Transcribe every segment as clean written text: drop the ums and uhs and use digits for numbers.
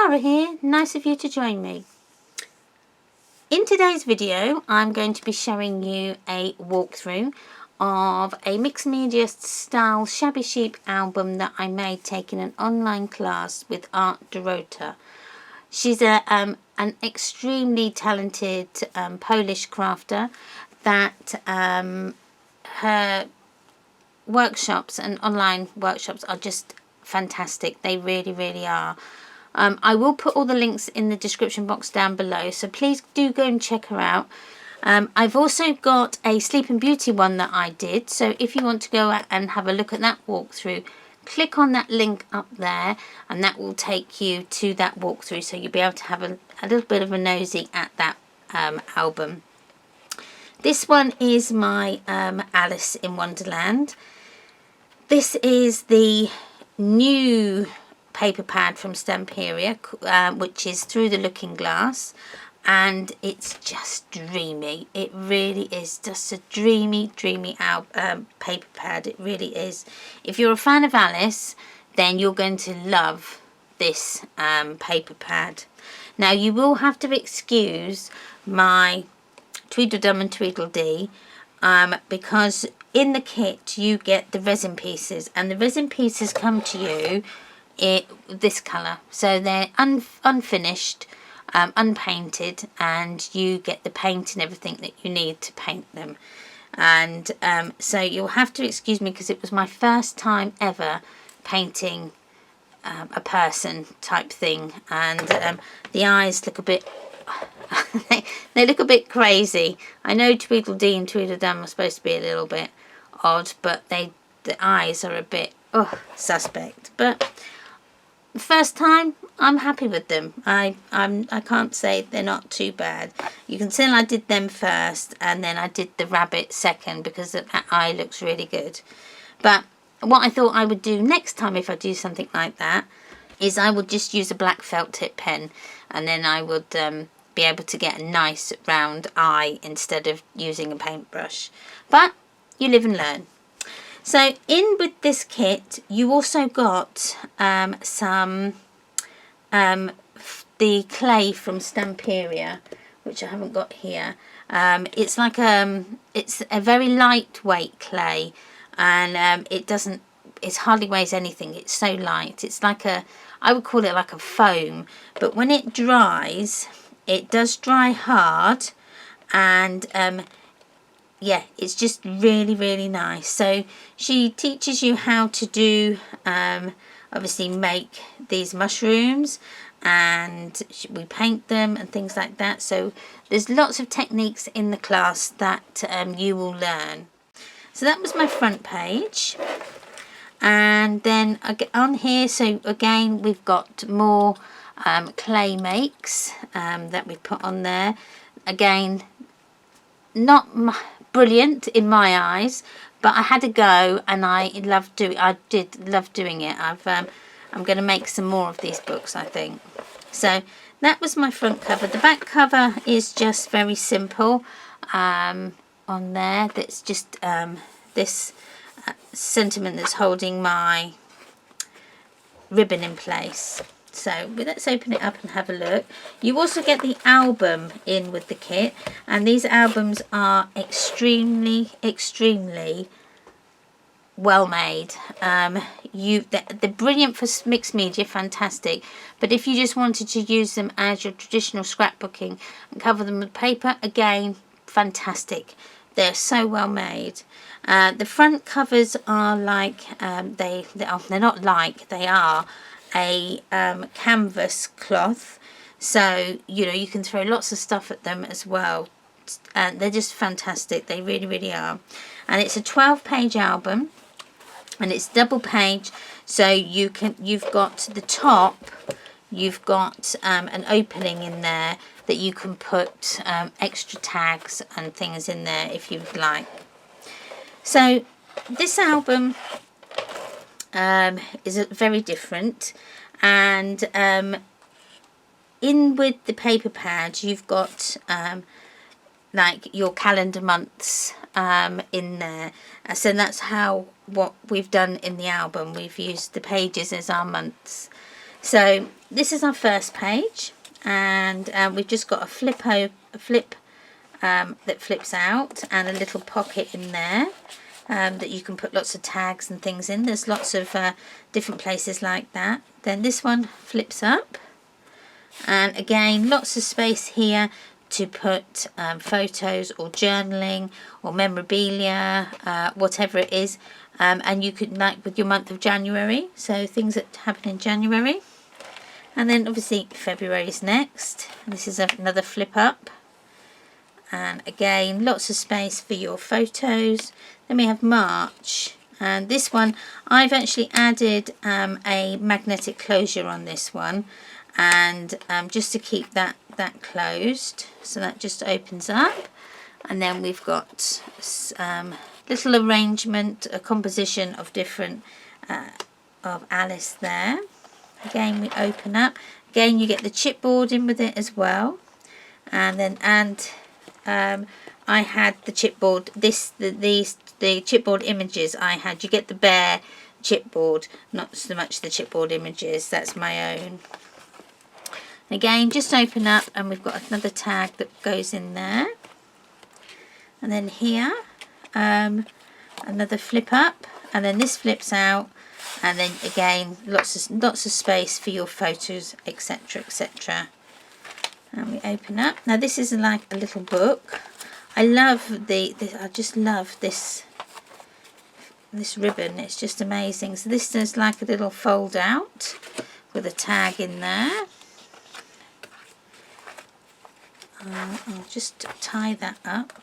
Tara here, nice of you to join me. In today's video I'm going to be showing you a walkthrough of a mixed media style shabby chic album that I made taking an online class with Art Dorota. She's an extremely talented Polish crafter that her workshops and online workshops are just fantastic. They really are. I will put all the links in the description box down below, so please do go and check her out. I've also got a Sleeping Beauty one that I did, so if you want to go and have a look at that walkthrough, click on that link up there and that will take you to that walkthrough, so you'll be able to have a little bit of a nosy at that album. This one is my Alice in Wonderland. This is the new paper pad from Stamperia, which is Through the Looking Glass, and it's just dreamy. It really is just a dreamy paper pad. It really is. If you're a fan of Alice, then you're going to love this paper pad. Now you will have to excuse my Tweedledum and Tweedledee because in the kit you get the resin pieces, and the resin pieces come to you this colour, so they're unfinished, unpainted, and you get the paint and everything that you need to paint them. And so you'll have to excuse me because it was my first time ever painting a person type thing, and the eyes look a bit they look a bit crazy. I know Tweedledee and Tweedledum are supposed to be a little bit odd, but the eyes are a bit suspect. But the first time, I'm happy with them. I can't say they're not too bad. You can tell I did them first, and then I did the rabbit second because that eye looks really good. But what I thought I would do next time if I do something like that is I would just use a black felt tip pen, and then I would be able to get a nice round eye instead of using a paintbrush. But you live and learn. So in with this kit you also got some the clay from Stamperia, which I haven't got here. It's like it's a very lightweight clay, and it hardly weighs anything. It's so light. It's like I would call it like a foam, but when it dries, it does dry hard, and yeah, it's just really nice. So she teaches you how to do obviously make these mushrooms, and we paint them and things like that. So there's lots of techniques in the class that you will learn. So that was my front page, and then on here, so again we've got more clay makes that we put on there. Again, not brilliant in my eyes, but I had a go and I did love doing it. I'm going to make some more of these books, I think. So that was my front cover. The back cover is just very simple on there. That's just this sentiment that's holding my ribbon in place. So let's open it up and have a look. You also get the album in with the kit, and these albums are extremely well made. They're brilliant for mixed media, fantastic, but if you just wanted to use them as your traditional scrapbooking and cover them with paper, again, fantastic. They're so well made. The front covers are like they're not like, they are a canvas cloth, so you can throw lots of stuff at them as well, and they're just fantastic. They really are. And it's a 12-page album, and it's double page, so you've got the top, you've got an opening in there that you can put extra tags and things in there if you would like. So this album is very different, and in with the paper pad you've got like your calendar months in there. So that's what we've done in the album. We've used the pages as our months. So this is our first page, and we've just got a flip that flips out, and a little pocket in there that you can put lots of tags and things in. There's lots of different places like that. Then this one flips up, and again lots of space here to put photos or journaling or memorabilia, whatever it is, and you could, like with your month of January, so things that happen in January. And then obviously February is next, and this is another flip up, and again lots of space for your photos. Then we have March, and this one I've actually added a magnetic closure on this one, and just to keep that closed, so that just opens up. And then we've got little arrangement, a composition of different of Alice there. Again we open up, again you get the chipboard in with it as well. And then I had the chipboard, the chipboard images I had, you get the bare chipboard, not so much the chipboard images, that's my own. Again just open up, and we've got another tag that goes in there. And then here another flip up, and then this flips out, and then again lots of space for your photos, etc, etc. And we open up. Now this is like a little book. I love I just love this ribbon, it's just amazing. So this is like a little fold out with a tag in there. I'll just tie that up.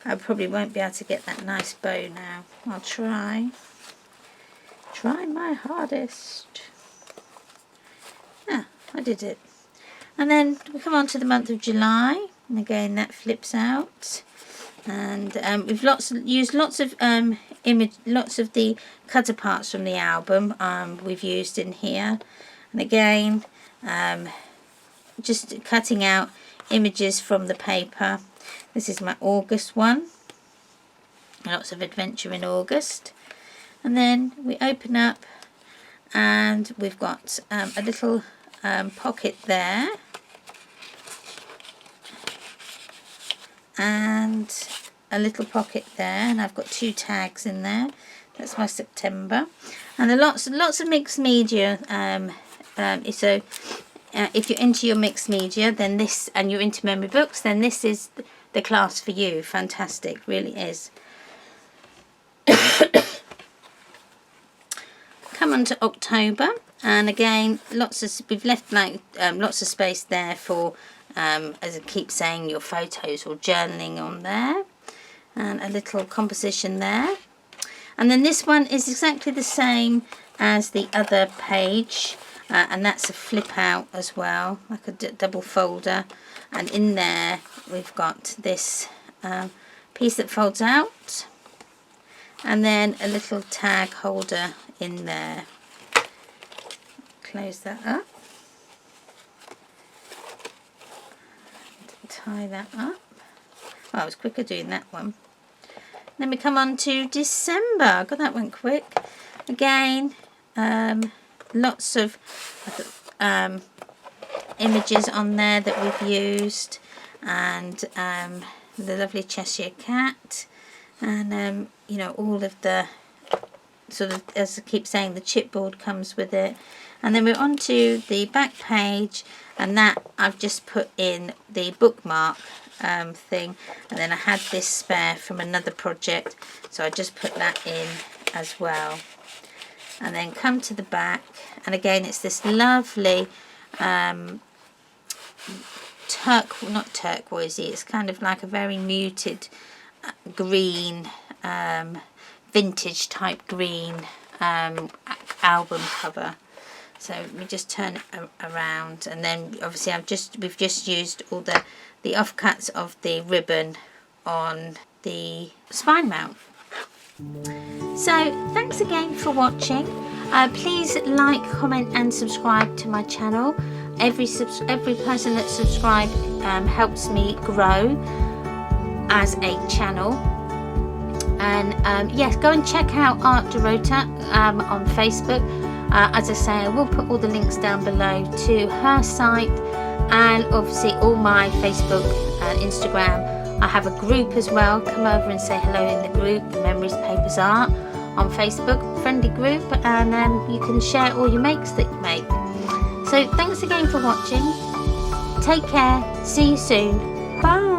I probably won't be able to get that nice bow now. I'll try my hardest. I did it. And then we come on to the month of July, and again that flips out, and we've used lots of the cutter parts from the album we've used in here. And again just cutting out images from the paper. This is my August one, lots of adventure in August. And then we open up, and we've got a little pocket there, and a little pocket there, and I've got 2 tags in there. That's my September. And there are lots of mixed media. So if you're into your mixed media, then this, and you're into memory books, then this is the class for you. Fantastic, really is. Come on to October, and again we've left like lots of space there for as I keep saying, your photos or journaling on there, and a little composition there. And then this one is exactly the same as the other page, and that's a flip out as well, like a double folder. And in there we've got this piece that folds out, and then a little tag holder in there. Close that up, tie that up. Well, I was quicker doing that one. Then we come on to December. God, that went quick. Again, lots of images on there that we've used, and the lovely Cheshire Cat, and you know, all of the sort of, as I keep saying, the chipboard comes with it. And then we're on to the back page, and that I've just put in the bookmark thing, and then I had this spare from another project, so I just put that in as well. And then come to the back, and again it's this lovely not turquoisey, it's kind of like a very muted green, vintage type green album cover. So we just turn it around, and then obviously we've just used all the offcuts of the ribbon on the spine mount. So thanks again for watching. Please like, comment and subscribe to my channel. Every person that subscribes helps me grow as a channel. And yes, go and check out Art Dorota on Facebook. As I say, I will put all the links down below to her site, and obviously all my Facebook and Instagram. I have a group as well. Come over and say hello in the group, Memories, Papers, Art, on Facebook, friendly group, and you can share all your makes that you make. So thanks again for watching. Take care. See you soon. Bye.